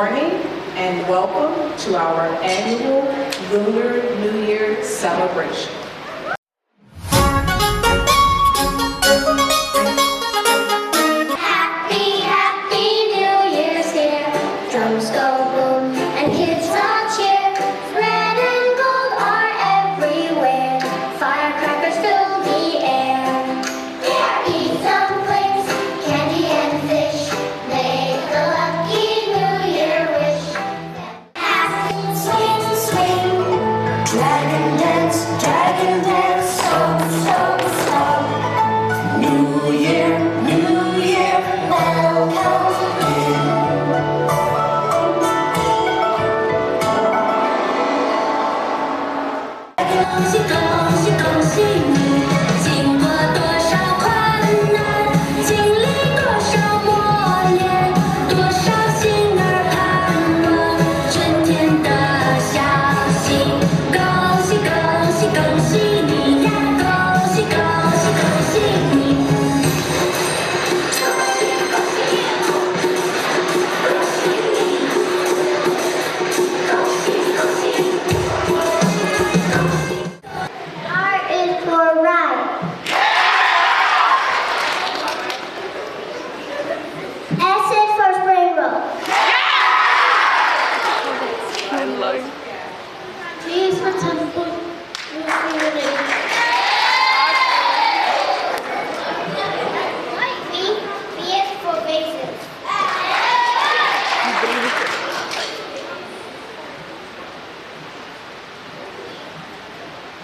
morning and welcome to our annual Lunar New Year celebration.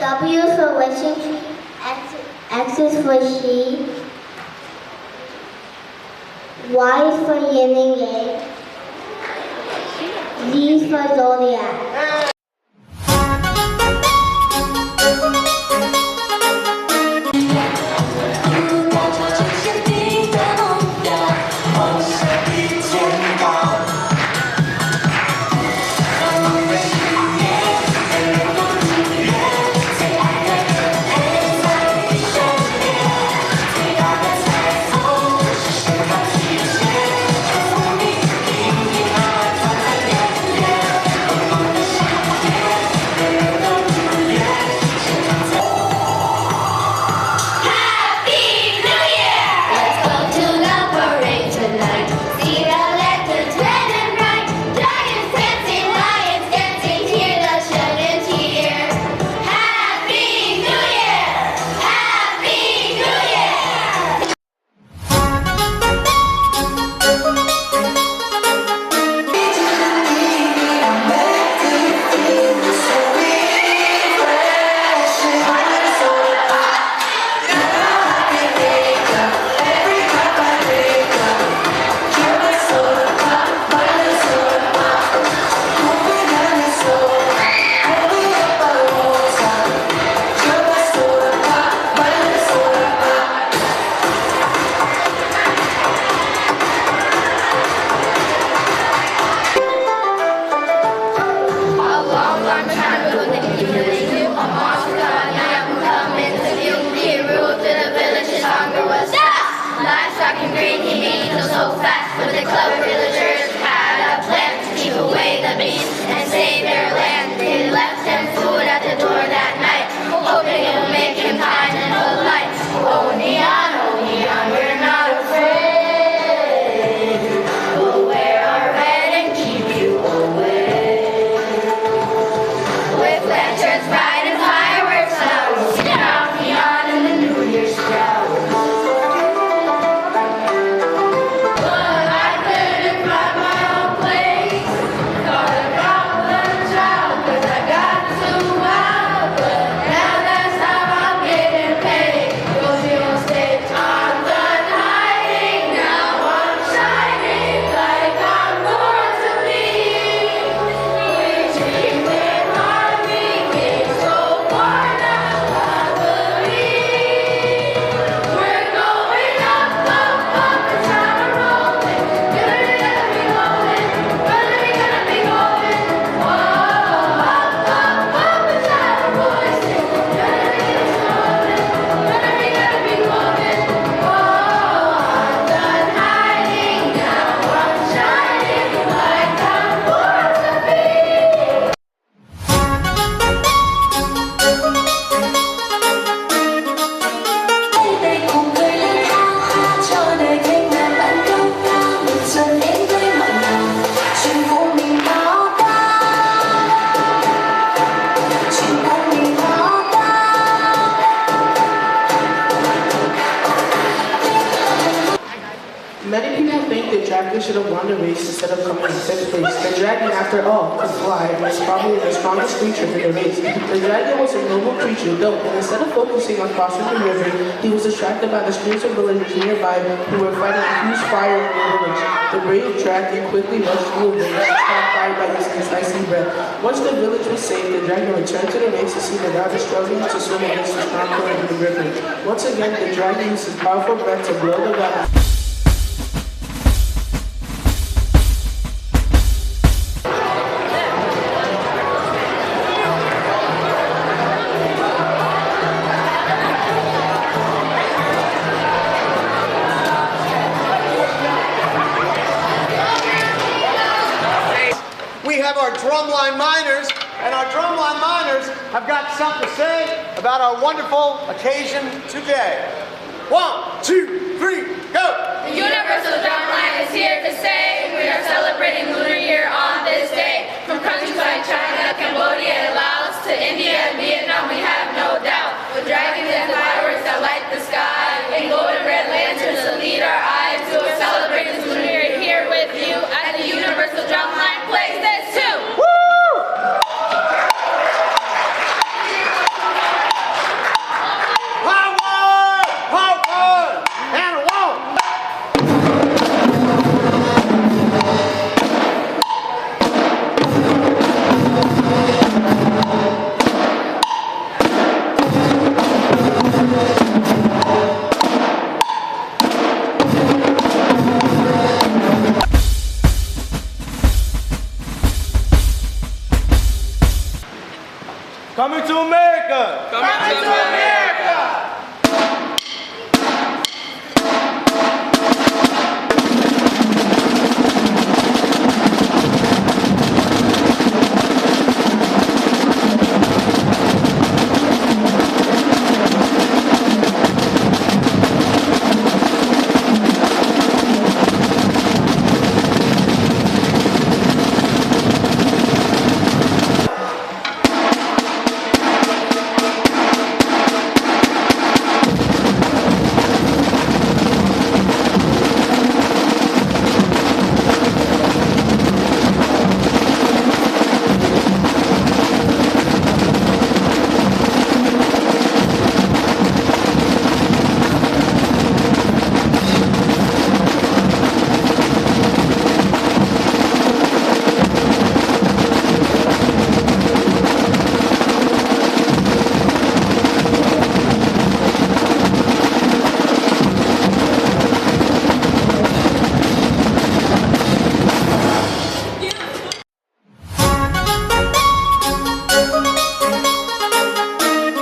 W for wishing, X is for sheep, Y is for yin and yang, Z is for zodiac. should have won the race instead of coming in 5th place. The dragon, after all, could fly and was probably the strongest creature in the race. The dragon was a noble creature, though, and instead of focusing on crossing the river, he was distracted by the streams of villagers nearby who were fighting a huge fire in the village. The brave dragon quickly rushed through the village to stop fire by using his icy breath. Once the village was saved, the dragon returned to the race to see the riders struggling to swim against the strong current of the river. Once again, the dragon used his powerful breath to blow the water. We have our drumline miners, and our drumline miners have got something to say about our wonderful occasion today. 1, 2, 3, go! The Universal Drumline is here to say we are celebrating Lunar Year on this day. From countries like China, Cambodia, and Laos to India and Vietnam, we have no doubt. With dragons and fireworks that light the sky, and golden red lanterns that lead our eyes, we will celebrate this Lunar Year here with you as the Universal Drumline plays this too. Coming to America! Coming to America!